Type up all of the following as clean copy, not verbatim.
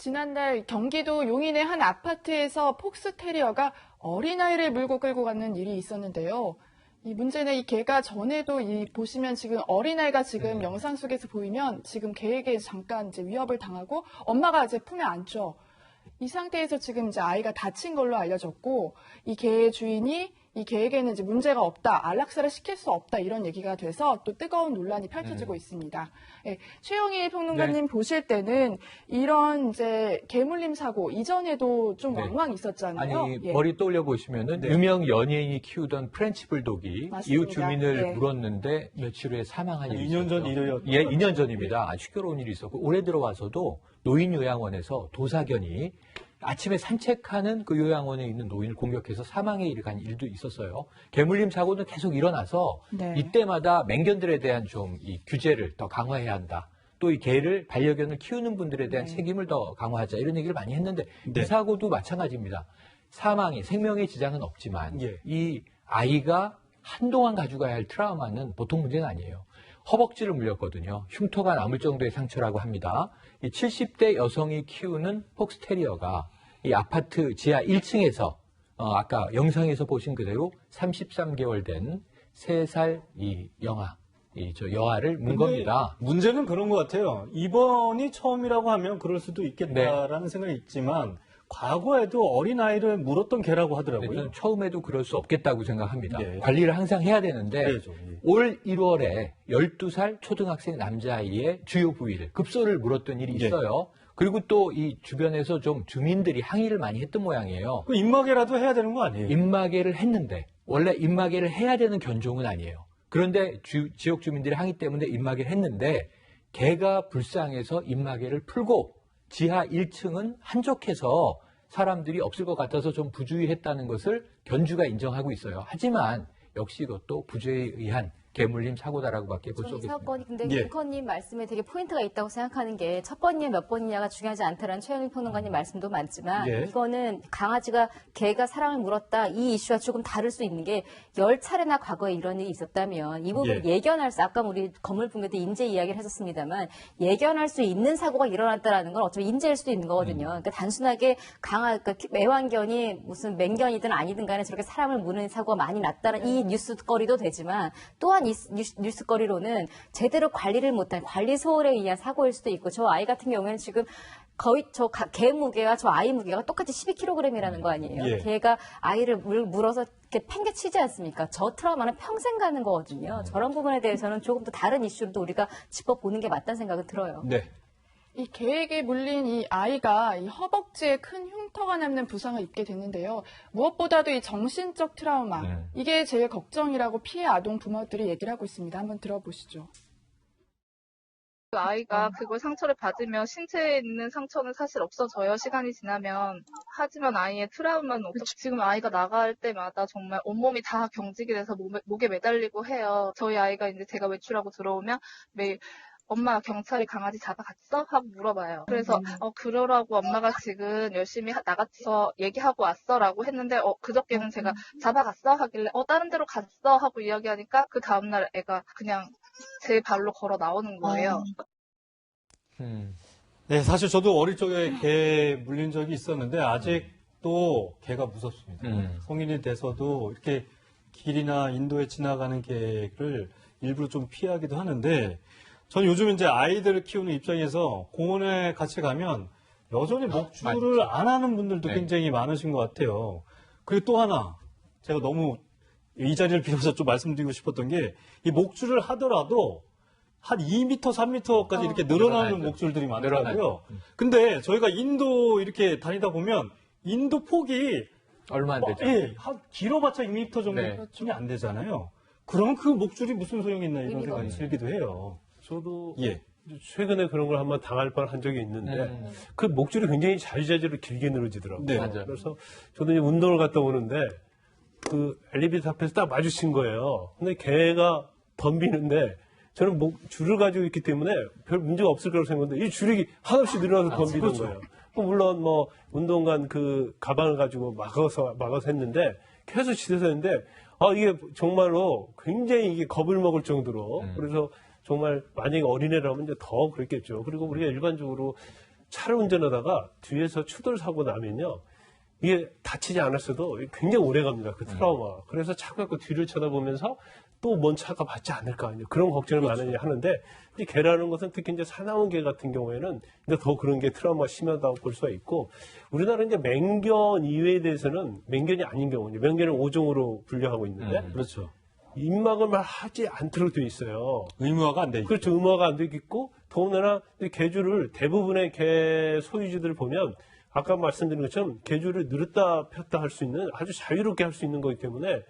지난달 경기도 용인의 한 아파트에서 폭스테리어가 어린아이를 물고 끌고 가는 일이 있었는데요. 이 문제는 이 개가 전에도 보시면 지금 어린아이가 지금 영상 속에서 보이면 지금 개에게 잠깐 이제 위협을 당하고 엄마가 이제 품에 안죠. 이 상태에서 지금 이제 아이가 다친 걸로 알려졌고 이 개의 주인이 이 개에게는 이제 문제가 없다, 안락사를 시킬 수 없다 이런 얘기가 돼서 또 뜨거운 논란이 펼쳐지고 있습니다. 예, 최영희 평론가님 보실 때는 이런 이제 개물림 사고 이전에도 좀 왕왕 있었잖아요. 아니 머리 떠올려 보시면은 유명 연예인이 키우던 프렌치 불독이 맞습니다. 이웃 주민을 물었는데 며칠 후에 사망한 일이 2년 전 있었죠. 일이었죠. 예, 2년 전입니다. 아주 시끄러운 일이 있었고 올해 들어와서도 노인 요양원에서 도사견이 아침에 산책하는 그 요양원에 있는 노인을 공격해서 사망에 이르간 일도 있었어요. 개물림 사고는 계속 일어나서 이때마다 맹견들에 대한 좀 이 규제를 더 강화해야 한다. 또 이 개를 반려견을 키우는 분들에 대한 책임을 더 강화하자 이런 얘기를 많이 했는데 이 사고도 마찬가지입니다. 사망이 생명의 지장은 없지만 이 아이가 한동안 가져가야 할 트라우마는 보통 문제는 아니에요. 허벅지를 물렸거든요. 흉터가 남을 정도의 상처라고 합니다. 이 70대 여성이 키우는 폭스테리어가 이 아파트 지하 1층에서 아까 영상에서 보신 그대로 33개월 된 3살 이 여아를 문 겁니다. 문제는 그런 것 같아요. 이번이 처음이라고 하면 그럴 수도 있겠다라는 생각이 있지만 과거에도 어린아이를 물었던 개라고 하더라고요. 저는 처음에도 그럴 수 없겠다고 생각합니다. 관리를 항상 해야 되는데 그래야죠. 올 1월에 12살 초등학생 남자아이의 주요 부위를 급소를 물었던 일이 있어요. 그리고 또 이 주변에서 좀 주민들이 항의를 많이 했던 모양이에요. 그 입마개라도 해야 되는 거 아니에요? 입마개를 했는데 원래 입마개를 해야 되는 견종은 아니에요. 그런데 지역 주민들의 항의 때문에 입마개를 했는데 개가 불쌍해서 입마개를 풀고 지하 1층은 한적해서 사람들이 없을 것 같아서 좀 부주의했다는 것을 견주가 인정하고 있어요. 하지만 역시 이것도 부주의에 의한 개물림 사고다라고밖에 볼 수 없습니다. 사건이 근데 앵커님 말씀에 되게 포인트가 있다고 생각하는 게 첫 번이냐 몇 번이냐가 중요하지 않다라는 최영희 평론가님 말씀도 많지만 이거는 강아지가 개가 사랑을 물었다 이 이슈와 조금 다를 수 있는 게 10차례나 과거에 이런 일이 있었다면 이 부분을 예견할 수 아까 우리 건물 붕괴 때 인재 이야기를 했었습니다만 예견할 수 있는 사고가 일어났다라는 건 어쩌면 인재일 수도 있는 거거든요. 그러니까 단순하게 그러니까 애완견이 무슨 맹견이든 아니든 간에 저렇게 사람을 무는 사고가 많이 났다는 이 뉴스거리도 되지만 또한 이 뉴스거리로는 제대로 관리를 못한 관리 소홀에 의한 사고일 수도 있고 저 아이 같은 경우에는 지금 거의 개 무게와 저 아이 무게가 똑같이 12kg이라는 거 아니에요. 개가 아이를 물어서 이렇게 팽개치지 않습니까? 저 트라우마는 평생 가는 거거든요. 저런 부분에 대해서는 조금 더 다른 이슈로 또 우리가 짚어보는 게 맞다는 생각은 들어요. 이 개에게 물린 이 아이가 이 허벅지에 큰 흉터가 남는 부상을 입게 됐는데요. 무엇보다도 이 정신적 트라우마, 이게 제일 걱정이라고 피해 아동 부모들이 얘기를 하고 있습니다. 한번 들어보시죠. 그 아이가 그걸 상처를 받으면 신체에 있는 상처는 사실 없어져요. 시간이 지나면. 하지만 아이의 트라우마는 없죠. 지금 아이가 나갈 때마다 정말 온몸이 다 경직이 돼서 목에 매달리고 해요. 저희 아이가 이제 제가 외출하고 들어오면 매일 엄마 경찰이 강아지 잡아갔어? 하고 물어봐요. 그래서 그러라고 엄마가 지금 열심히 나가서 얘기하고 왔어 라고 했는데 그저께는 제가 잡아갔어? 하길래 다른 데로 갔어? 하고 이야기하니까 그 다음날 애가 그냥 제 발로 걸어 나오는 거예요. 네, 사실 저도 어릴 적에 개 물린 적이 있었는데 아직도 개가 무섭습니다. 성인이 돼서도 이렇게 길이나 인도에 지나가는 개를 일부러 좀 피하기도 하는데 전 요즘 이제 아이들을 키우는 입장에서 공원에 같이 가면 여전히 목줄을 안 하는 분들도 굉장히 많으신 것 같아요. 그리고 또 하나, 제가 너무 이 자리를 빌어서 좀 말씀드리고 싶었던 게 이 목줄을 하더라도 한 2m, 3m까지 이렇게 늘어나는 목줄들이 많더라고요. 근데 저희가 인도 이렇게 다니다 보면 인도 폭이 얼마 안 되죠. 길어봤자 2m 정도뿐이 안 되잖아요. 그러면 그 목줄이 무슨 소용이 있나 이런 생각이 들기도 해요. 저도 최근에 그런 걸 한번 당할 뻔한 적이 있는데 그 목줄이 굉장히 자주자주로 길게 늘어지더라고요. 그래서 저도 이제 운동을 갔다 오는데 그 엘리베이터 앞에서 딱 마주친 거예요. 근데 개가 덤비는데 저는 줄을 가지고 있기 때문에 별 문제가 없을 거라고 생각했는데 이 줄이 한없이 늘어나서 덤비는 거예요. 물론 운동관 그 가방을 가지고 막아서 했는데 계속 지대서 했는데 이게 정말로 굉장히 이게 겁을 먹을 정도로 그래서 정말 만약에 어린애라면 이제 더 그랬겠죠. 그리고 우리가 일반적으로 차를 운전하다가 뒤에서 추돌 사고 나면요. 이게 다치지 않았어도 굉장히 오래 갑니다. 그 트라우마. 그래서 자꾸 뒤를 쳐다보면서 또 뭔 차가 받지 않을까. 그런 걱정을 많이 하는데, 이 개라는 것은 특히 이제 사나운 개 같은 경우에는 이제 더 그런 게 트라우마 심하다고 볼 수가 있고, 우리나라 이제 맹견 이외에 대해서는 맹견이 아닌 경우, 맹견을 5종으로 분류하고 있는데, 그렇죠. 입막을 말 하지 않도록 되어 있어요. 의무화가 안 돼 있죠. 그렇죠. 의무화가 안 되어 있고, 더군다나 개주를 대부분의 개 소유주들 보면 아까 말씀드린 것처럼 개주를 늘었다 폈다 할 수 있는 아주 자유롭게 할 수 있는 거기 때문에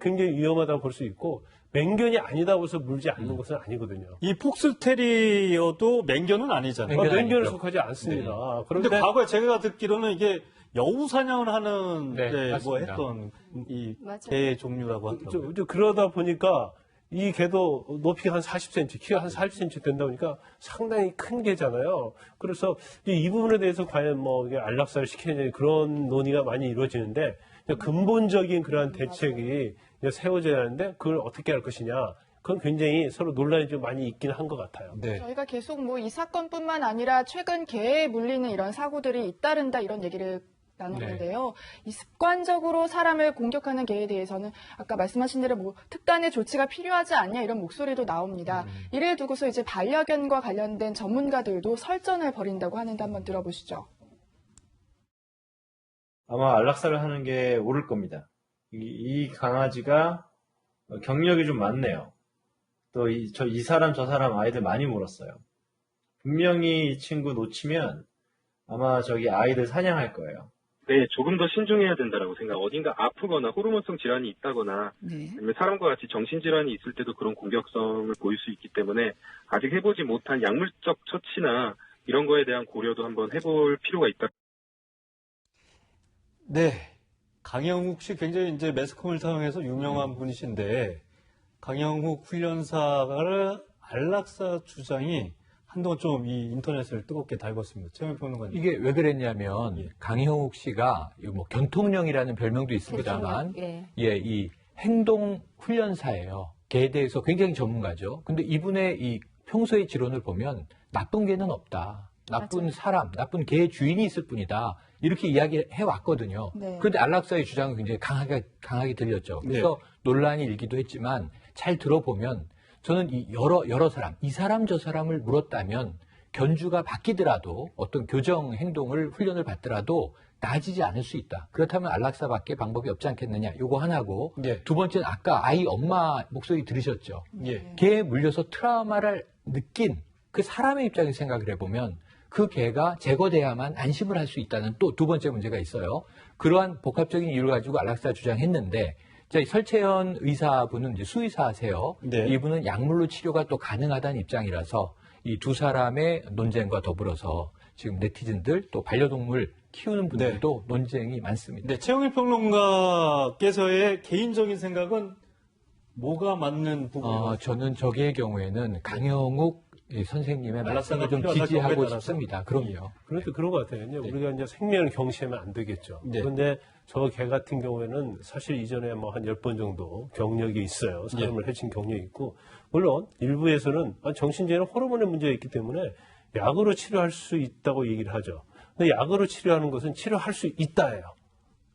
굉장히 위험하다고 볼 수 있고 맹견이 아니다고 해서 물지 않는 것은 아니거든요. 이 폭스테리어도 맹견은 아니잖아요. 맹견을 속하지 않습니다. 네. 그런데 근데 과거에 제가 듣기로는 이게 여우 사냥을 하는 네, 뭐 맞습니다. 했던 이 맞아요. 개 종류라고 하더라고요. 그러다 보니까 이 개도 높이가 한 40cm, 키가 한 40cm 된다 보니까 상당히 큰 개잖아요. 그래서 이 부분에 대해서 과연 뭐 이게 안락사를 시켜야 되는 그런 논의가 많이 이루어지는데 근본적인 그러한 대책이 세워져야 하는데 그걸 어떻게 할 것이냐. 그건 굉장히 서로 논란이 좀 많이 있긴 한 것 같아요. 네. 저희가 계속 뭐 이 사건뿐만 아니라 최근 개에 물리는 이런 사고들이 잇따른다 이런 얘기를 나누는데요. 이 습관적으로 사람을 공격하는 개에 대해서는 아까 말씀하신 대로 뭐 특단의 조치가 필요하지 않냐 이런 목소리도 나옵니다. 이를 두고서 이제 반려견과 관련된 전문가들도 설전을 벌인다고 하는데 한번 들어보시죠. 아마 안락사를 하는 게 옳을 겁니다. 이 강아지가 경력이 좀 많네요. 또 이 사람 저 사람 아이들 많이 물었어요. 분명히 이 친구 놓치면 아마 저기 아이들 사냥할 거예요. 네, 조금 더 신중해야 된다라고 생각. 어딘가 아프거나 호르몬성 질환이 있다거나 아니면 사람과 같이 정신질환이 있을 때도 그런 공격성을 보일 수 있기 때문에 아직 해보지 못한 약물적 처치나 이런 거에 대한 고려도 한번 해볼 필요가 있다. 네. 강영욱 씨 굉장히 이제 매스컴을 사용해서 유명한 분이신데 강영욱 훈련사를 안락사 주장이 한동안 좀 이 인터넷을 뜨겁게 달궜습니다. 최영일 평론가님. 이게 왜 그랬냐면 강형욱 씨가 뭐 견통령이라는 별명도 있습니다만 이 행동 훈련사예요. 개에 대해서 굉장히 전문가죠. 근데 이분의 이 평소의 지론을 보면 나쁜 개는 없다. 나쁜 맞아요. 사람, 나쁜 개의 주인이 있을 뿐이다. 이렇게 이야기해 왔거든요. 네. 그런데 안락사의 주장은 굉장히 강하게 들렸죠. 그래서 논란이 일기도 했지만 잘 들어보면 저는 이 여러 사람, 이 사람 저 사람을 물었다면 견주가 바뀌더라도 어떤 교정 행동을 훈련을 받더라도 나아지지 않을 수 있다. 그렇다면 안락사밖에 방법이 없지 않겠느냐. 요거 하나고 두 번째는 아까 아이 엄마 목소리 들으셨죠. 개에 물려서 트라우마를 느낀 그 사람의 입장에서 생각을 해보면 그 개가 제거돼야만 안심을 할 수 있다는 또 두 번째 문제가 있어요. 그러한 복합적인 이유를 가지고 안락사 주장했는데 설채연 의사분은 이제 수의사세요. 네. 이분은 약물로 치료가 또 가능하다는 입장이라서 이 두 사람의 논쟁과 더불어서 지금 네티즌들 또 반려동물 키우는 분들도 논쟁이 많습니다. 네, 최영일 평론가께서의 개인적인 생각은 뭐가 맞는 부분이에요? 저는 저기의 경우에는 강영욱 선생님의 말씀을 좀 필요하다고 지지하고 따라서? 싶습니다. 그럼요. 그런데 그런 것 같아요. 우리가 이제 생명을 경시하면 안 되겠죠. 그런데 저 개 같은 경우에는 사실 이전에 뭐 한 10번 정도 경력이 있어요. 사람을 해친 경력이 있고, 물론 일부에서는 정신적인 호르몬의 문제가 있기 때문에 약으로 치료할 수 있다고 얘기를 하죠. 근데 약으로 치료하는 것은 치료할 수 있다예요.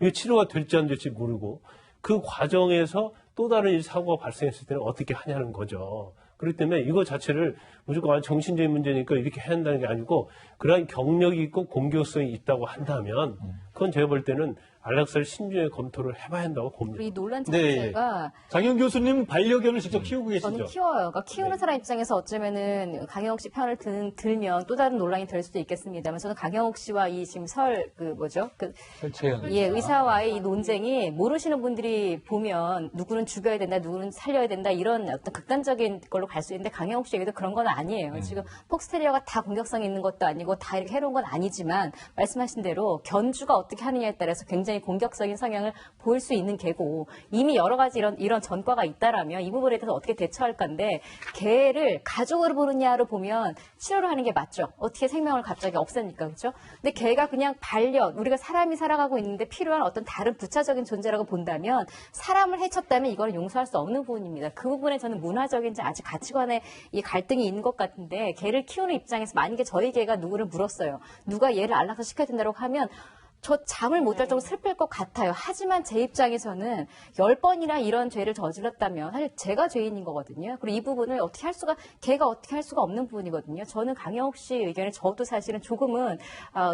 이게 치료가 될지 안 될지 모르고 그 과정에서 또 다른 사고가 발생했을 때는 어떻게 하냐는 거죠. 그렇기 때문에 이거 자체를 무조건 정신적인 문제니까 이렇게 해야 한다는 게 아니고 그러한 경력이 있고 공격성이 있다고 한다면 그건 제가 볼 때는 안락사를 신중하게 검토를 해봐야 한다고 봅니다. 이 논란 자체가 장영 교수님 반려견을 직접 키우고 계시죠? 저는 키워요. 그러니까 키우는 사람 입장에서 어쩌면은 강영욱 씨 편을 들면 또 다른 논란이 될 수도 있겠습니다만 저는 강영욱 씨와 이 지금 설채연 의사와의 이 논쟁이 모르시는 분들이 보면 누구는 죽여야 된다, 누구는 살려야 된다 이런 어떤 극단적인 걸로 갈 수 있는데 강영욱 씨 얘기도 그런 건 아니에요. 지금 폭스테리어가 다 공격성이 있는 것도 아니고 다 이렇게 해로운 건 아니지만 말씀하신 대로 견주가 어떻게 하느냐에 따라서 굉장히 공격적인 성향을 보일 수 있는 개고 이미 여러 가지 이런 전과가 있다라면 이 부분에 대해서 어떻게 대처할 건데 개를 가족으로 보느냐로 보면 치료를 하는 게 맞죠. 어떻게 생명을 갑자기 없애니까 그렇죠? 근데 개가 그냥 반려 우리가 사람이 살아가고 있는데 필요한 어떤 다른 부차적인 존재라고 본다면 사람을 해쳤다면 이거는 용서할 수 없는 부분입니다. 그 부분에 저는 문화적인지 아직 가치관의 이 갈등이 있는 것 같은데 개를 키우는 입장에서 만약에 저희 개가 누구를 물었어요. 누가 얘를 안락사 시켜야 된다고 하면 저 잠을 못 잘 정도로 슬플 것 같아요. 하지만 제 입장에서는 10번이나 이런 죄를 저질렀다면 사실 제가 죄인인 거거든요. 그리고 이 부분을 어떻게 할 수가, 걔가 어떻게 할 수가 없는 부분이거든요. 저는 강영욱 씨 의견에 저도 사실은 조금은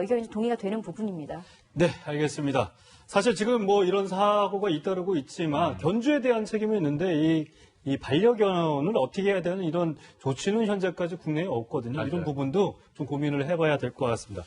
의견이 좀 동의가 되는 부분입니다. 네, 알겠습니다. 사실 지금 뭐 이런 사고가 잇따르고 있지만 견주에 대한 책임이 있는데 이 반려견을 어떻게 해야 되는 이런 조치는 현재까지 국내에 없거든요. 맞아요. 이런 부분도 좀 고민을 해봐야 될 것 같습니다.